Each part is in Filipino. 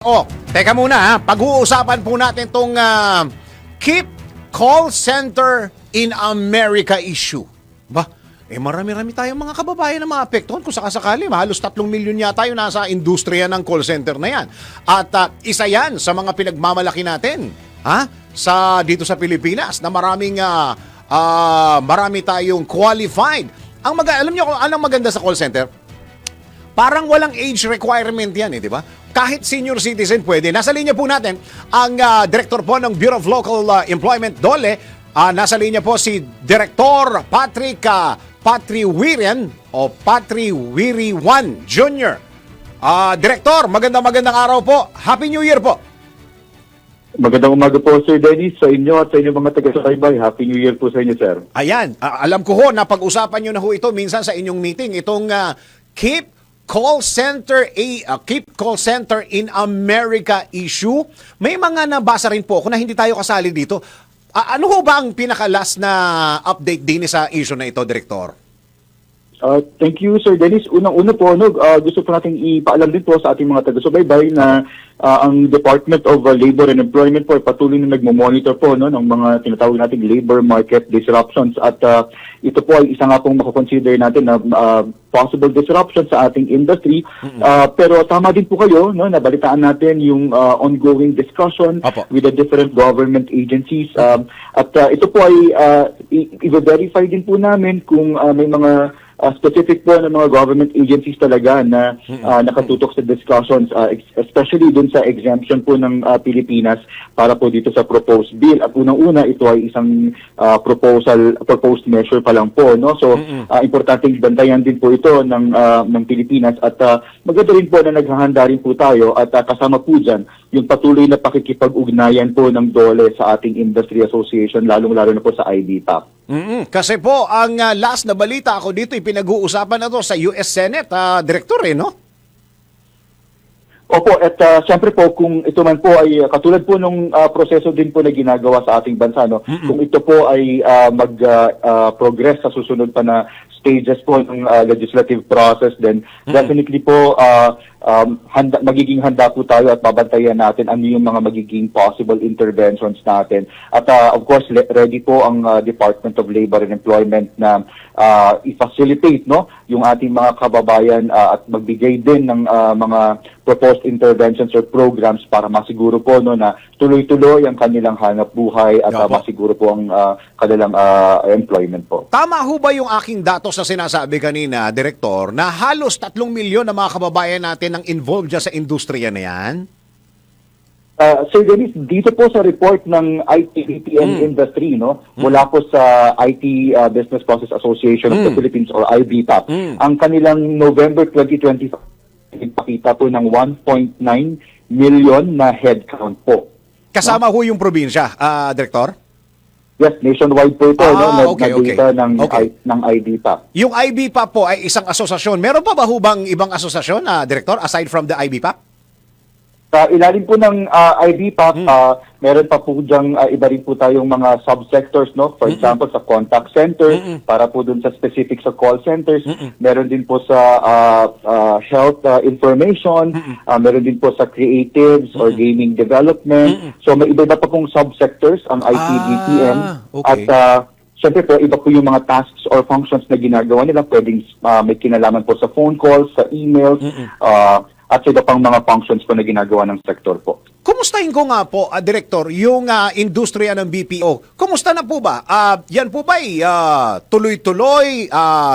Oh, teka muna ha. Pag-uusapan po natin itong Keep Call Center in America issue. Ba, marami-rami tayong mga kababayan na maapektuhan kung sakasakali. Halos 3 milyon yata yung nasa industriya ng call center na yan. At isa yan sa mga pinagmamalaki natin dito sa Pilipinas na marami tayong qualified. Alam niyo kung anong maganda sa call center? Parang walang age requirement yan di ba? Kahit senior citizen pwede. Nasa linya po natin ang director po ng Bureau of Local Employment, DOLE. Nasa linya po si Director Patrick Patriwirian o Patriwiriwan Jr. Director, magandang araw po. Happy New Year po. Magandang umaga po, Sir Dennis, sa inyo at sa inyong mga taga-subaybay. Happy New Year po sa inyo, sir. Ayan, alam ko ho, napag-usapan nyo na ho ito minsan sa inyong meeting. Itong Keep Call Center in America issue. May mga nabasa rin po ako na hindi tayo kasali dito. Ano ho ba ang pinaka-last na update din sa issue na ito, Director? Thank you, Sir Dennis. Unang-una po, gusto po natin ipaalam din po sa ating mga taga-subaybay na ang Department of Labor and Employment po ay patuloy na nagmo-monitor po ng mga tinatawag nating labor market disruptions at ito po ay isa nga pong makakonsider natin na possible disruption sa ating industry. Pero tama din po kayo, nabalitaan natin yung ongoing discussion with the different government agencies. At ito po ay i-verify din po namin kung may mga specific po ng mga government agencies talaga na nakatutok sa discussions, especially dun sa exemption po ng Pilipinas para po dito sa proposed bill. At unang-una, ito ay isang proposed measure pa lang po. So, importanteng bantayan din po ito ng Pilipinas at maganda rin po na naghahanda rin po tayo at kasama po dyan yung patuloy na pakikipag-ugnayan po ng DOLE sa ating Industry Association, lalong-lalo na po sa IDPAC. Kasi po, ang last na balita ako dito, pinag-uusapan na to sa US Senate, Director, no? Opo, at siyempre po, kung ito man po ay katulad po nung proseso din po na ginagawa sa ating bansa, kung ito po ay mag-progress sa susunod pa na stages po ng legislative process, then definitely po magiging handa po tayo at babantayan natin ano yung mga magiging possible interventions natin. At of course, ready po ang Department of Labor and Employment na i-facilitate yung ating mga kababayan at magbigay din ng mga proposed interventions or programs para masiguro po na tuloy-tuloy ang kanilang hanap buhay at masiguro po ang kanilang employment po. Tama ho ba yung aking datos na sinasabi kanina, Director, na halos 3 milyon na mga kababayan natin ang involved dyan sa industriya na yan? Sir Dennis, dito po sa report ng IT-BPM industry, mula po sa IT Business Process Association of the Philippines or IBPAP, ang kanilang November 2025, ipakita po ng 1.9 million na headcount po. Kasama ho yung probinsya, Director? Yes, nationwide po ito, okay. ng IBPAP. Yung IBPAP po ay isang asosasyon. Meron pa ba hubang ibang asosasyon, Director, aside from the IBPAP? Sa ilalim po ng IBPAP, meron pa po diyang iba rin po tayong mga subsectors, For example, sa contact center, para po dun sa specific sa call centers. Meron din po sa health information, meron din po sa creatives or gaming development. So may iba pa pong subsectors ang IT-BPM. Okay. At siyempre po, iba po yung mga tasks or functions na ginagawa nila. Pwedeng may kinalaman po sa phone calls, sa emails, at sa iba pang mga functions po na ginagawa ng sektor po. Kumustahin ko nga po, Director, yung industriya ng BPO. Kumusta na po ba? Yan po ba tuloy-tuloy,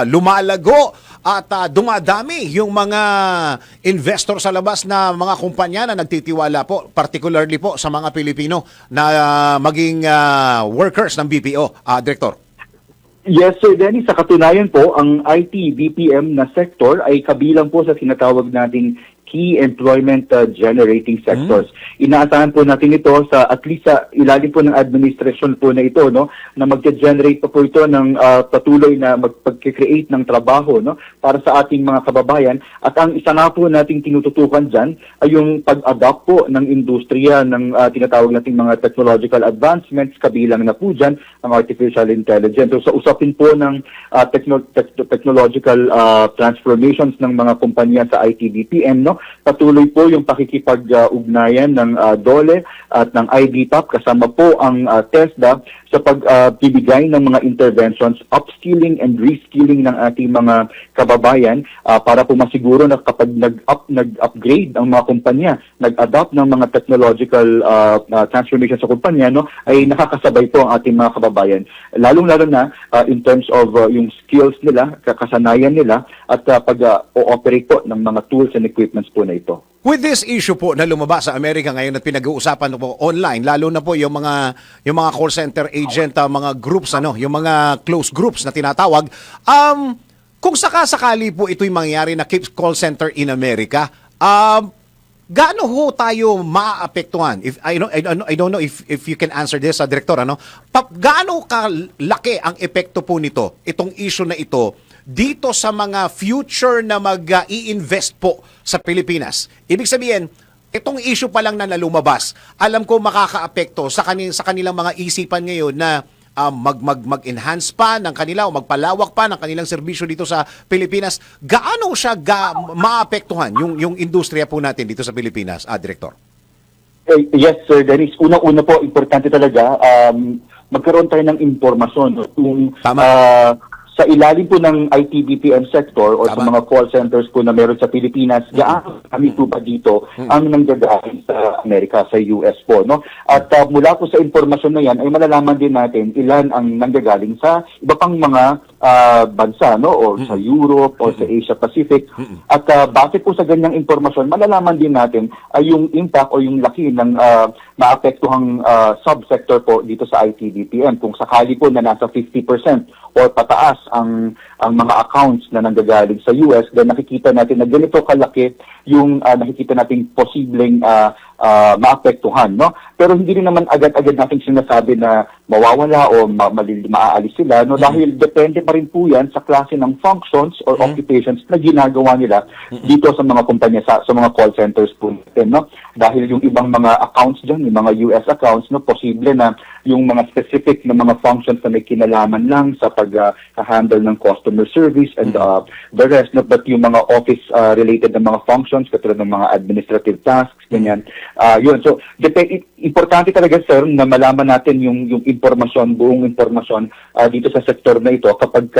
lumalago at dumadami yung mga investor sa labas na mga kumpanya na nagtitiwala po, particularly po sa mga Pilipino na maging workers ng BPO, Director? Yes, Sir Dennis. Sa katunayan po, ang IT-BPM na sector ay kabilang po sa tinatawag nating key employment generating sectors. Inaasahan po natin ito sa at least sa ilalim po ng administrasyon po na ito, na mag-generate pa po ito ng patuloy na magpag-create ng trabaho, para sa ating mga kababayan. At ang isa nga po nating tinututukan dyan ay yung pag-adapt po ng industriya ng tinatawag nating mga technological advancements, kabilang na po dyan ang artificial intelligence. So sa usapin po ng technological transformations ng mga kumpanya sa IT-BPM, no? Patuloy po yung pakikipag-ugnayan ng DOLE at ng IBPAP kasama po ang TESDA sa pagbibigay ng mga interventions, upskilling and reskilling ng ating mga kababayan para po masiguro na kapag nag-upgrade ang mga kumpanya, nag-adopt ng mga technological transformation sa kumpanya, no, ay nakakasabay po ang ating mga kababayan. Lalong-lalo na in terms of yung skills nila, kasanayan nila, at pag-ooperate po ng mga tools and equipments po na ito. With this issue po na lumabas sa Amerika ngayon at pinag-uusapan po online, lalo na po yung mga call center agent, mga groups, yung mga close groups na tinatawag, kung sakasakali po ito'y mangyari na call center in America, gaano ho tayo maapektuhan? I don't know if you can answer this, Director, gaano kalaki ang epekto po nito, itong issue na ito, dito sa mga future na mag-i-invest po sa Pilipinas? Ibig sabihin, itong issue pa lang na lumabas, alam ko makakaapekto sa kanilang mga isipan ngayon na mag-enhance pa ng kanila o magpalawak pa ng kanilang serbisyo dito sa Pilipinas. Gaano siya maapektuhan yung industriya po natin dito sa Pilipinas, Director? Yes, Sir Dennis. Unang-una po, importante talaga, magkaroon tayo ng impormasyon. Kung sa ilalim po ng IT/BPM sector o sa mga call centers po na meron sa Pilipinas, gaano kami po ba dito ang nanggagaling sa Amerika, sa US po, no? At mula po sa impormasyon na yan, ay malalaman din natin ilan ang nanggagaling sa iba pang mga bansa, no? O sa Europe o sa Asia Pacific. At base po sa ganyang impormasyon, malalaman din natin ay yung impact o yung laki ng maapektuhang subsector po dito sa IT/BPM. Kung sakali po na nasa 50% or pataas ang mga accounts na nanggagaling sa US, then nakikita natin na ganito kalaki yung nakikita nating posibleng maapektuhan, no? Pero hindi rin naman agad-agad nating sinasabi na mawawala o maaalis sila, no? Dahil depende pa rin po yan sa klase ng functions or occupations na ginagawa nila dito sa mga kumpanya, sa mga call centers po natin, no? Dahil yung ibang mga accounts dyan, yung mga US accounts, no, posible na yung mga specific na mga functions na may kinalaman lang sa pag-handle ng customer service and the rest, no? But yung mga office-related na mga functions, katulad ng mga administrative tasks, ganyan. Yun. So, importante talaga, sir, na malaman natin yung impormasyon, buong impormasyon dito sa sektor na ito kapag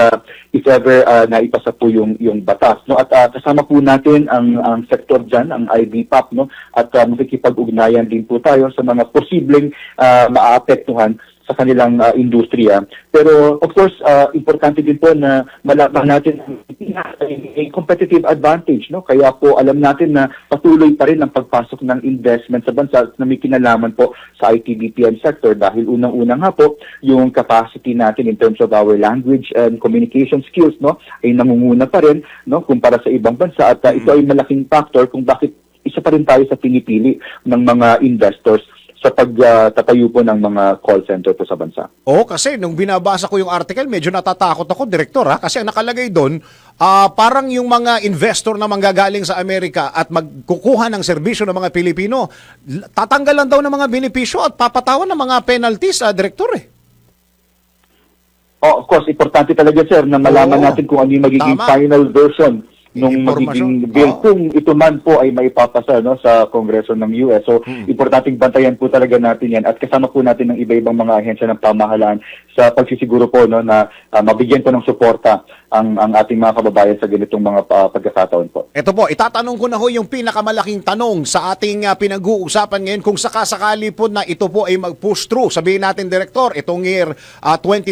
if ever naipasa po yung batas, no? At kasama po natin ang sektor dyan, ang IBPAP, no? At makikipag-ugnayan din po tayo sa mga posibleng maaapektuhan sa kanilang industriya. Pero of course, importante din po na malaman natin a competitive advantage, no? Kaya po alam natin na patuloy pa rin ang pagpasok ng investment sa bansa na may kinalaman po sa IT/BPM sector dahil unang-una nga po yung capacity natin in terms of our language and communication skills, no, ay nangunguna pa rin, no, kumpara sa ibang bansa, at ito ay malaking factor kung bakit isa pa rin tayo sa pinipili ng mga investors sa pagtatayo po ng mga call center po sa bansa. Kasi nung binabasa ko yung article, medyo natatakot ako, Direktor, kasi ang nakalagay doon, parang yung mga investor na manggagaling sa Amerika at magkukuha ng serbisyo ng mga Pilipino, tatanggalan daw ng mga benepisyo at papatawan ng mga penalties, Direktor, Of course, importante talaga, sir, na malaman natin kung ano yung magiging final version nung magiging bill kung ito man po ay maipapasa, no, sa Kongreso ng US. So, importanteng bantayan po talaga natin yan at kasama po natin ng iba-ibang mga ahensya ng pamahalaan sa pagsisiguro po, no, na mabigyan po ng suporta ang ating mga kababayan sa ganitong mga pagkakataon po. Ito po, itatanong ko na ho yung pinakamalaking tanong sa ating pinag-uusapan ngayon, kung sakasakali po na ito po ay mag-push through. Sabihin natin, Direktor, itong year 2025,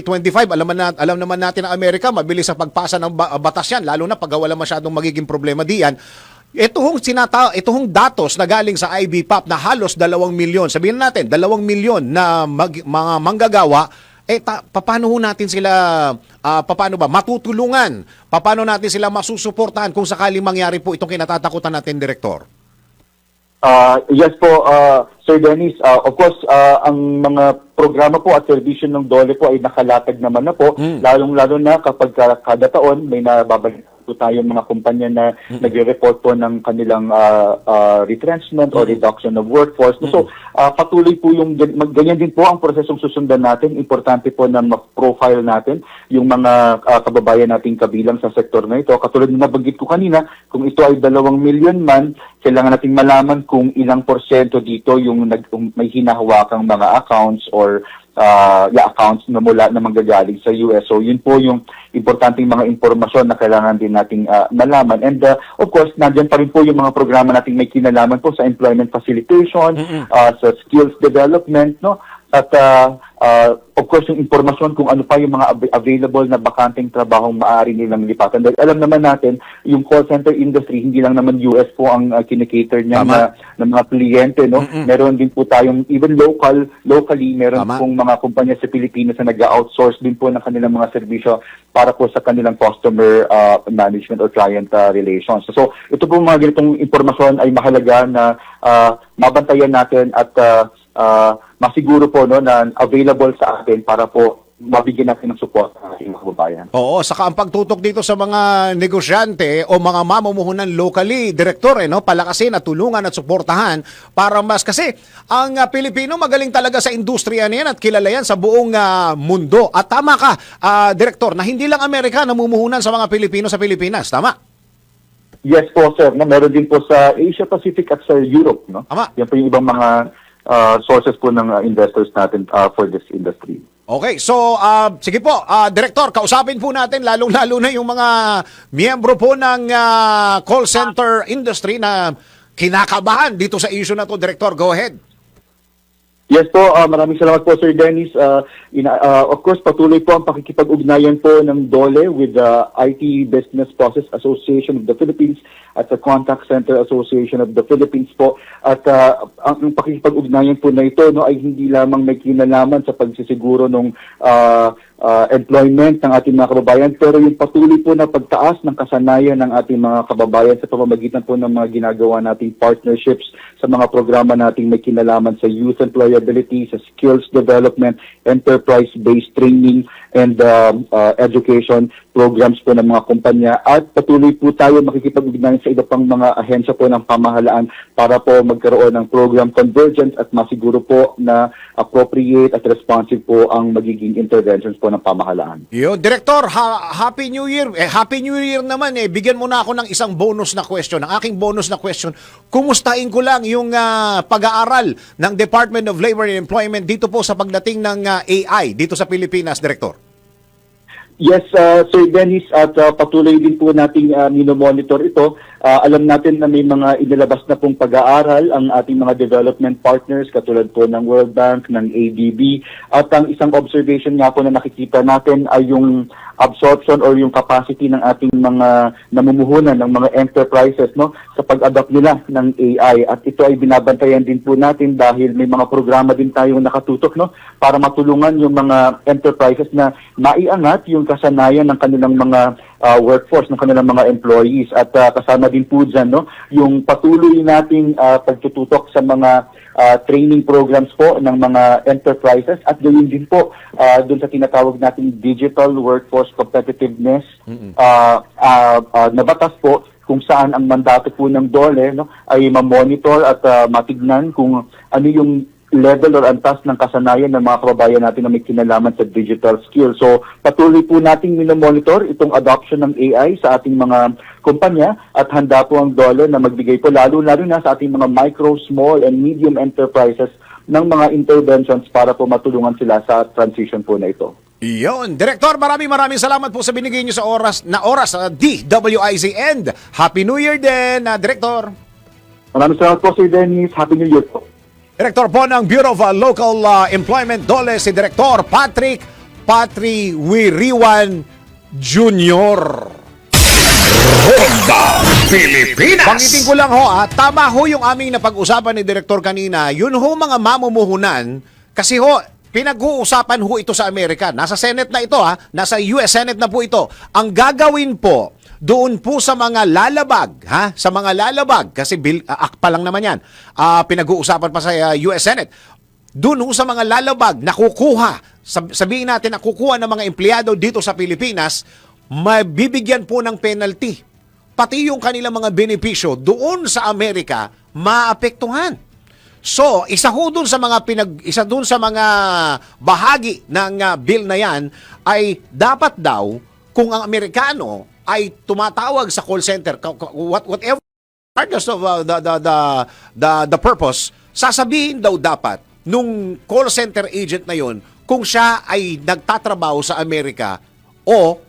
alam naman natin na Amerika, mabilis sa pagpasa ng batas yan, lalo na pag wala masyadong magiging problema diyan. Ito datos na galing sa IBPAP na halos 2 milyon. Sabihin natin, 2 milyon na mga manggagawa, paano natin sila matutulungan? Paano natin sila masusuportahan kung sakaling mangyari po itong kinatatakutan natin, Direktor? Yes po, Sir Dennis. Of course, ang mga programa po at servisyo ng DOLE po ay nakalatag naman na po, lalong-lalo na kapag kada taon may nababalik po tayong mga kumpanya na nagre-report po ng kanilang retrenchment or reduction of workforce. So, patuloy po yung, ganyan din po ang prosesong susundan natin. Importante po na ma-profile natin yung mga kababayan nating kabilang sa sektor na ito. Katulad na nabanggit ko kanina, kung ito ay 2 million man, kailangan nating malaman kung ilang porsyento dito yung may hinahawakang mga accounts or accounts na manggagaling sa US. So yun po yung importanteng mga impormasyon na kailangan din nating malaman. And of course, nandiyan pa rin po yung mga programa nating may kinalaman po sa employment facilitation, sa skills development, no? At of course, yung impormasyon kung ano pa yung mga available na bakanteng trabahong maaari nilang lipatan. Dahil alam naman natin, yung call center industry, hindi lang naman US po ang kinikater niya na mga kliyente, no? Meron din po tayong, even locally, meron pong mga kumpanya sa Pilipinas na nag-outsource din po ng kanilang mga serbisyo para po sa kanilang customer management or client relations. So, ito po mga ganitong impormasyon ay mahalaga na mabantayan natin at masiguro po no na available sa atin para po mabigyan natin ng support sa ating mga kababayan. Oo, saka ang pagtutok dito sa mga negosyante o mga mamumuhunan locally, Direktor, no, palakasin at tulungan at suportahan para mas kasi ang Pilipino magaling talaga sa industriya niyan at kilala yan sa buong mundo. At tama ka, Direktor, na hindi lang Amerika namumuhunan sa mga Pilipino sa Pilipinas, tama? Yes po, sir. No, meron din po sa Asia Pacific at sa Europe, no? Tama. Yan po yung ibang mga sources po ng investors natin for this industry. Okay, so sige po, Director, kausapin po natin lalong-lalo na yung mga miyembro po ng call center industry na kinakabahan dito sa issue na to. Director, go ahead. Yes po, maraming salamat po Sir Dennis. Of course, patuloy po ang pakikipag-ugnayan po ng DOLE with the IT Business Process Association of the Philippines at the Contact Center Association of the Philippines po. At ang pakikipag-ugnayan po na ito no, ay hindi lamang may kinalaman sa pagsisiguro ng employment ng ating mga kababayan, pero yung patuloy po na pagtaas ng kasanayan ng ating mga kababayan sa pamamagitan po ng mga ginagawa nating partnerships sa mga programa nating may kinalaman sa youth employability, sa skills development, enterprise-based training, and education programs po ng mga kumpanya. At patuloy po tayo makikipag-ugnayan sa iba pang mga ahensya po ng pamahalaan para po magkaroon ng program convergence at masiguro po na appropriate at responsive po ang magiging interventions po ng pamahalaan. Yo, Director, Happy New Year. Happy New Year naman bigyan mo na ako ng isang bonus na question. Ang aking bonus na question, kumustahin ko lang yung pag-aaral ng Department of Labor and Employment dito po sa pagdating ng AI dito sa Pilipinas, Director. Yes, Sir Dennis, at patuloy din po nating minomonitor ito. Alam natin na may mga inilabas na pong pag-aaral ang ating mga development partners katulad po ng World Bank, ng ADB. At ang isang observation nga po na nakikita natin ay yung absorption or yung capacity ng ating mga namumuhunan ng mga enterprises no sa pag-adopt nila ng AI. At ito ay binabantayan din po natin dahil may mga programa din tayong nakatutok no para matulungan yung mga enterprises na maiangat yung kasanayan ng kanilang mga workforce, ng kanilang mga employees. At kasama din po dyan, no, yung patuloy nating pagtututok sa mga training programs po ng mga enterprises at gawin din po dun sa tinatawag nating digital workforce competitiveness na batas po kung saan ang mandato po ng DOLE no, ay ma-monitor at matignan kung ano yung level or antas ng kasanayan ng mga kababayan natin na may kinalaman sa digital skills. So, patuloy po nating minomonitor itong adoption ng AI sa ating mga kumpanya at handa po ang DOLE na magbigay po lalo na sa ating mga micro, small, and medium enterprises ng mga interventions para po matulungan sila sa transition po na ito. Iyon. Director, maraming salamat po sa binigay niyo sa oras sa DWIZ and Happy New Year din, Director. Maraming salamat po, Sir Dennis. Happy New Year po. Director po ng Bureau of Local Employment DOLE, si Director Patrick Wiriwan Jr. Ronda Pilipinas. Banggitin ko lang tama ho yung aming napag-usapan ni Director kanina, yun ho mga mamumuhunan, kasi pinag-uusapan ho ito sa Amerika. Nasa Senate na ito nasa US Senate na po ito. Ang gagawin po, doon po sa mga lalabag, sa mga lalabag, kasi act pa lang naman yan, pinag-uusapan pa sa US Senate, doon sa mga lalabag na kukuha, sabihin natin na kukuha ng mga empleyado dito sa Pilipinas, mabibigyan po ng penalty. Pati yung kanilang mga benepisyo doon sa Amerika maapektuhan. So, isa dun sa mga bahagi ng bill na yan ay dapat daw kung ang Amerikano ay tumatawag sa call center, whatever regardless of the purpose, sasabihin daw dapat nung call center agent na yon kung siya ay nagtatrabaho sa Amerika o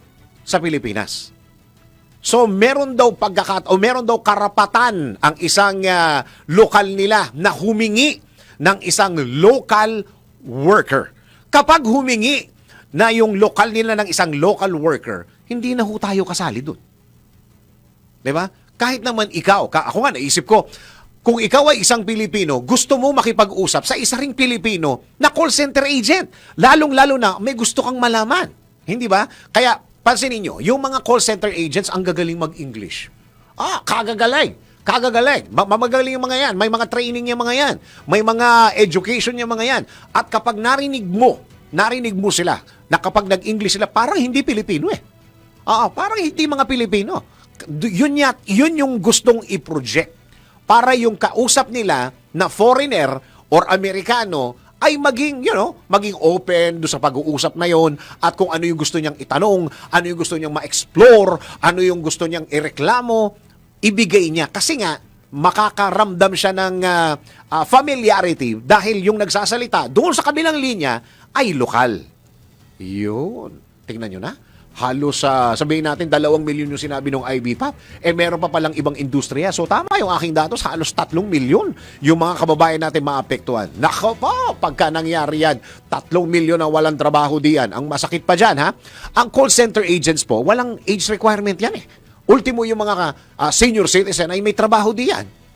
sa Pilipinas. So meron daw meron daw karapatan ang isang lokal nila na humingi ng isang local worker. Kapag humingi na yung lokal nila ng isang local worker, hindi na ho tayo kasali doon. 'Di ba? Kahit naman ikaw, ako nga naisip ko, kung ikaw ay isang Pilipino, gusto mo makipag-usap sa isa ring Pilipino na call center agent, lalong-lalo na may gusto kang malaman. Hindi ba? Kaya, pansinin nyo, yung mga call center agents, ang gagaling mag-English. Kagagaling. Kagagaling. Mamagaling yung mga yan. May mga training yung mga yan. May mga education yung mga yan. At kapag narinig mo sila, na kapag nag-English sila, parang hindi Pilipino eh. Parang hindi mga Pilipino. Yun yung gustong i-project para yung kausap nila na foreigner or Amerikano ay maging open do sa pag-uusap na yon at kung ano yung gusto niyang itanong, ano yung gusto niyang ma-explore, ano yung gusto niyang ireklamo, ibigay niya. Kasi nga, makakaramdam siya ng familiarity dahil yung nagsasalita doon sa kabilang linya ay lokal. Yun. Tingnan nyo na. Halos sabihin natin 2 milyon yung sinabi ng IBPAP. Meron pa palang ibang industriya. So tama yung aking datos, halos 3 milyon yung mga kababayan natin maapektuhan. Nako po, pagka nangyari yan, 3 milyon na walang trabaho diyan. Ang masakit pa dyan, ha? Ang call center agents po, walang age requirement yan eh. Ultimo yung mga senior citizen ay may trabaho diyan.